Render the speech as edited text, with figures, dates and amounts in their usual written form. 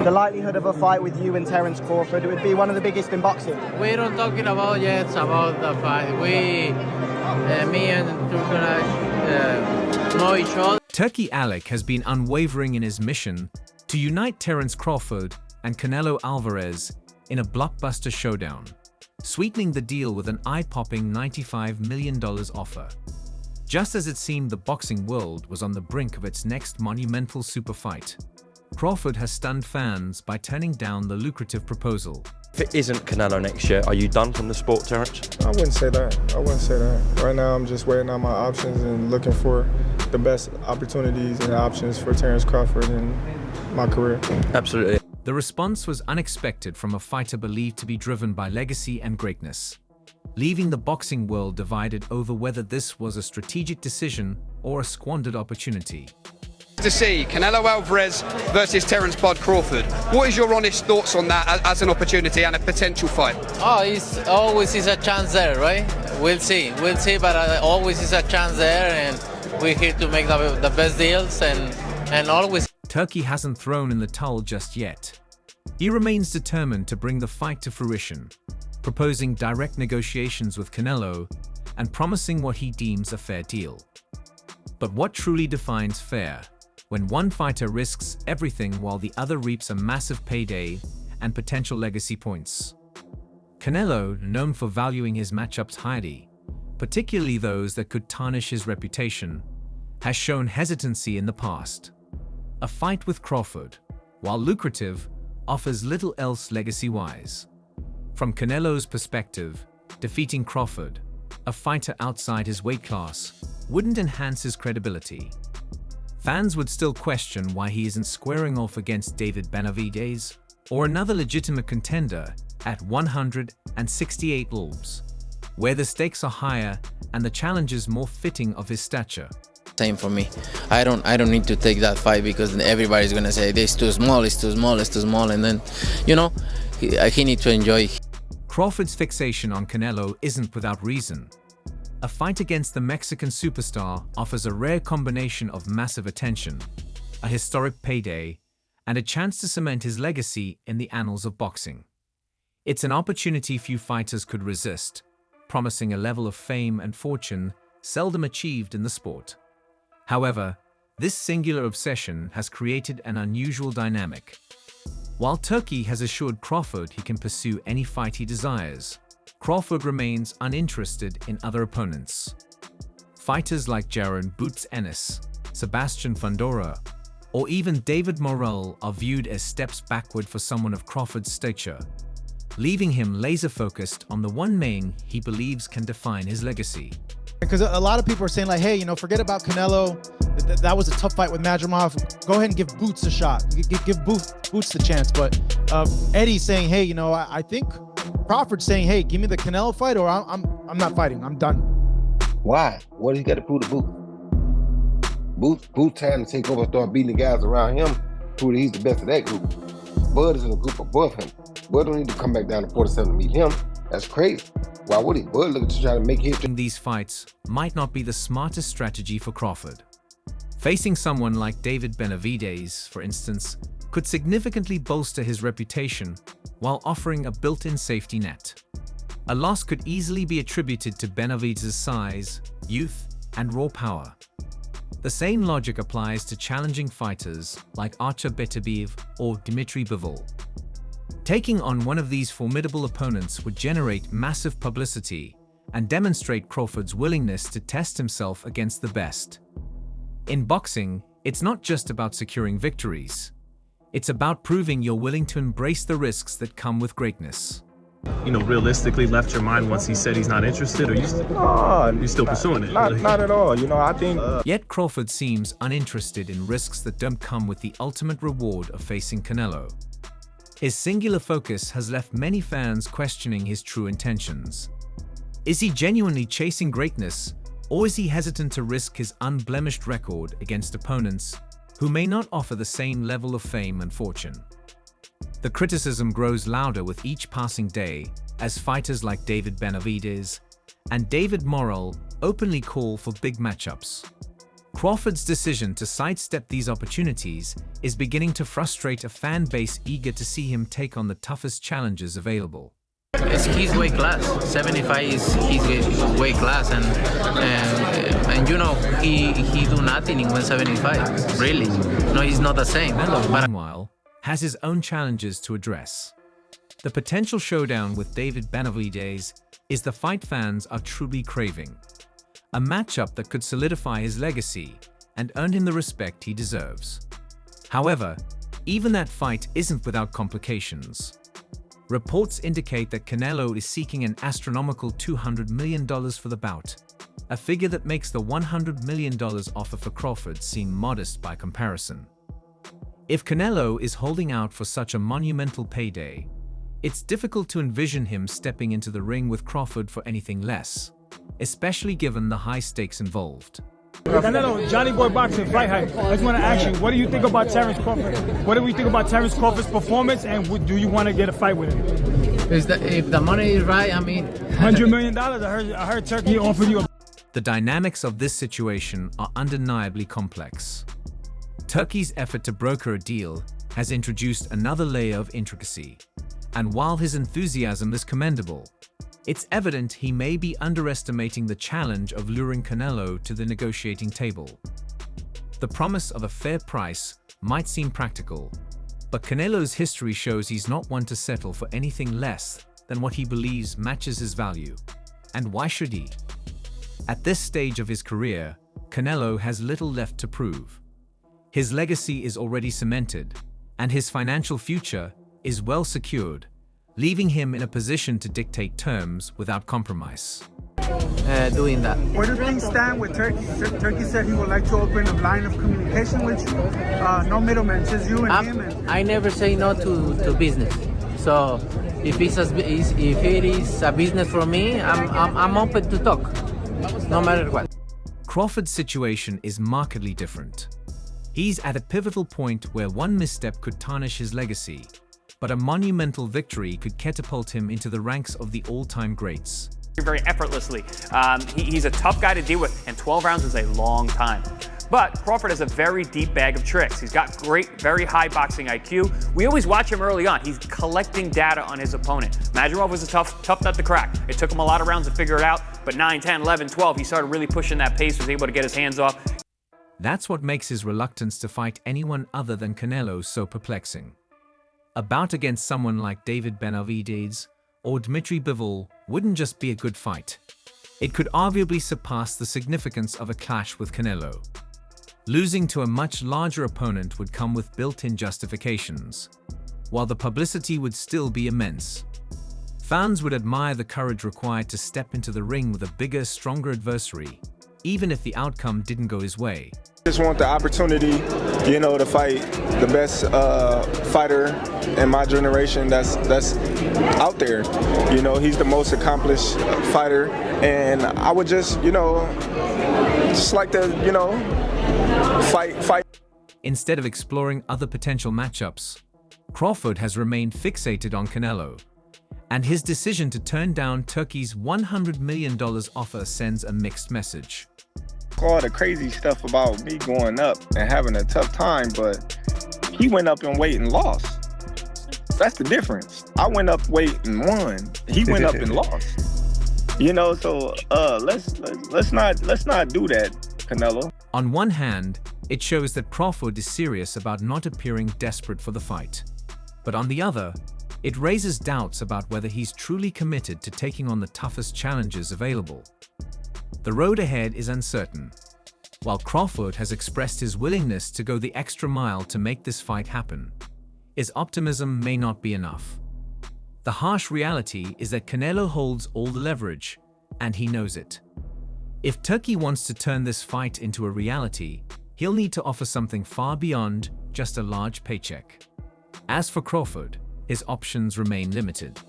The likelihood of a fight with you and Terence Crawford, it would be one of the biggest in boxing. We don't talking about yet about the fight. Me and Turki know each other. Turki Alec has been unwavering in his mission to unite Terence Crawford and Canelo Alvarez in a blockbuster showdown, sweetening the deal with an eye-popping $95 million offer. Just as it seemed the boxing world was on the brink of its next monumental super fight, Crawford has stunned fans by turning down the lucrative proposal. If it isn't Canelo next year, are you done from the sport, Terence? I wouldn't say that. Right now I'm just weighing out my options and looking for the best opportunities and options for Terence Crawford in my career. Absolutely. The response was unexpected from a fighter believed to be driven by legacy and greatness, leaving the boxing world divided over whether this was a strategic decision or a squandered opportunity. To see Canelo Alvarez versus Terence Crawford. What is your honest thoughts on that as an opportunity and a potential fight? Oh, it's always is a chance there, right? We'll see, but always is a chance there, and we're here to make the best deals and always. Turki hasn't thrown in the towel just yet. He remains determined to bring the fight to fruition, proposing direct negotiations with Canelo and promising what he deems a fair deal. But what truly defines fair? When one fighter risks everything while the other reaps a massive payday and potential legacy points. Canelo, known for valuing his matchups highly, particularly those that could tarnish his reputation, has shown hesitancy in the past. A fight with Crawford, while lucrative, offers little else legacy-wise. From Canelo's perspective, defeating Crawford, a fighter outside his weight class, wouldn't enhance his credibility. Fans would still question why he isn't squaring off against David Benavidez or another legitimate contender at 168 libras, where the stakes are higher and the challenges more fitting of his stature. Same for me. I don't need to take that fight because everybody's gonna say this too small, it's too small, it's too small, and then, he needs to enjoy. Crawford's fixation on Canelo isn't without reason. A fight against the Mexican superstar offers a rare combination of massive attention, a historic payday, and a chance to cement his legacy in the annals of boxing. It's an opportunity few fighters could resist, promising a level of fame and fortune seldom achieved in the sport. However, this singular obsession has created an unusual dynamic. While Turki has assured Crawford he can pursue any fight he desires, Crawford remains uninterested in other opponents. Fighters like Jaron "Boots" Ennis, Sebastian Fundora, or even David Morrell are viewed as steps backward for someone of Crawford's stature, leaving him laser-focused on the one name he believes can define his legacy. Because a lot of people are saying like, hey, forget about Canelo. That was a tough fight with Madrimov. Go ahead and give Boots a shot. Give Boots the chance. But Eddie's saying, hey, I think Crawford's saying, hey, give me the Canelo fight or I'm not fighting. I'm done. Why? What does he got to prove to Boots? Boots trying to take over and start beating the guys around him, prove that he's the best of that group. Bud is in a group above him. Bud don't need to come back down to 47 to meet him. That's crazy. Why would he? Bud looking to try to make history. These fights might not be the smartest strategy for Crawford. Facing someone like David Benavidez, for instance, could significantly bolster his reputation while offering a built-in safety net. A loss could easily be attributed to Benavidez's size, youth, and raw power. The same logic applies to challenging fighters like Artur Beterbiev or Dmitry Bivol. Taking on one of these formidable opponents would generate massive publicity and demonstrate Crawford's willingness to test himself against the best. In boxing, it's not just about securing victories. It's about proving you're willing to embrace the risks that come with greatness. Realistically left your mind once he said he's not interested, or you still pursuing it? Not at all. I think. Yet Crawford seems uninterested in risks that don't come with the ultimate reward of facing Canelo. His singular focus has left many fans questioning his true intentions. Is he genuinely chasing greatness, or is he hesitant to risk his unblemished record against opponents who may not offer the same level of fame and fortune? The criticism grows louder with each passing day as fighters like David Benavidez and David Morrell openly call for big matchups. Crawford's decision to sidestep these opportunities is beginning to frustrate a fan base eager to see him take on the toughest challenges available. It's his weight class. 75 is his weight class, and you know he do nothing in 175. Really, no, he's not the same. Canelo, meanwhile, has his own challenges to address. The potential showdown with David Benavidez is the fight fans are truly craving. A matchup that could solidify his legacy and earn him the respect he deserves. However, even that fight isn't without complications. Reports indicate that Canelo is seeking an astronomical $200 million for the bout, a figure that makes the $100 million offer for Crawford seem modest by comparison. If Canelo is holding out for such a monumental payday, it's difficult to envision him stepping into the ring with Crawford for anything less, especially given the high stakes involved. Canelo, Johnny Boy Boxing, Fight Hype. I just want to ask you, what do you think about Terence Crawford? What do we think about Terence Crawford's performance, and do you want to get a fight with him? If the money is right, I mean... $100 million? I heard Turki offered you a... The dynamics of this situation are undeniably complex. Turki's effort to broker a deal has introduced another layer of intricacy, and while his enthusiasm is commendable, it's evident he may be underestimating the challenge of luring Canelo to the negotiating table. The promise of a fair price might seem practical, but Canelo's history shows he's not one to settle for anything less than what he believes matches his value. And why should he? At this stage of his career, Canelo has little left to prove. His legacy is already cemented, and his financial future is well secured, leaving him in a position to dictate terms without compromise. Doing that. Where do things stand with Turki? Turki said he would like to open a line of communication with you. No middlemen, just you and him. I never say no to business. So if it is a business for me, I'm open to talk, no matter what. Crawford's situation is markedly different. He's at a pivotal point where one misstep could tarnish his legacy, but a monumental victory could catapult him into the ranks of the all-time greats. Very effortlessly. He's a tough guy to deal with, and 12 rounds is a long time. But Crawford has a very deep bag of tricks. He's got great, very high boxing IQ. We always watch him early on. He's collecting data on his opponent. Madrimov was a tough nut to crack. It took him a lot of rounds to figure it out, but 9, 10, 11, 12, he started really pushing that pace, was able to get his hands off. That's what makes his reluctance to fight anyone other than Canelo so perplexing. A bout against someone like David Benavidez or Dmitry Bivol wouldn't just be a good fight. It could arguably surpass the significance of a clash with Canelo. Losing to a much larger opponent would come with built-in justifications, while the publicity would still be immense. Fans would admire the courage required to step into the ring with a bigger, stronger adversary, even if the outcome didn't go his way. Just want the opportunity, to fight the best fighter in my generation that's out there. He's the most accomplished fighter, and I would just like to, fight. Instead of exploring other potential matchups, Crawford has remained fixated on Canelo, and his decision to turn down Turki's $100 million offer sends a mixed message. All the crazy stuff about me going up and having a tough time, but he went up in weight and lost. That's the difference. I went up weight and won. He went up and lost. So let's not do that, Canelo. On one hand, it shows that Crawford is serious about not appearing desperate for the fight. But on the other, it raises doubts about whether he's truly committed to taking on the toughest challenges available. The road ahead is uncertain. While Crawford has expressed his willingness to go the extra mile to make this fight happen, his optimism may not be enough. The harsh reality is that Canelo holds all the leverage, and he knows it. If Turki wants to turn this fight into a reality, he'll need to offer something far beyond just a large paycheck. As for Crawford, his options remain limited.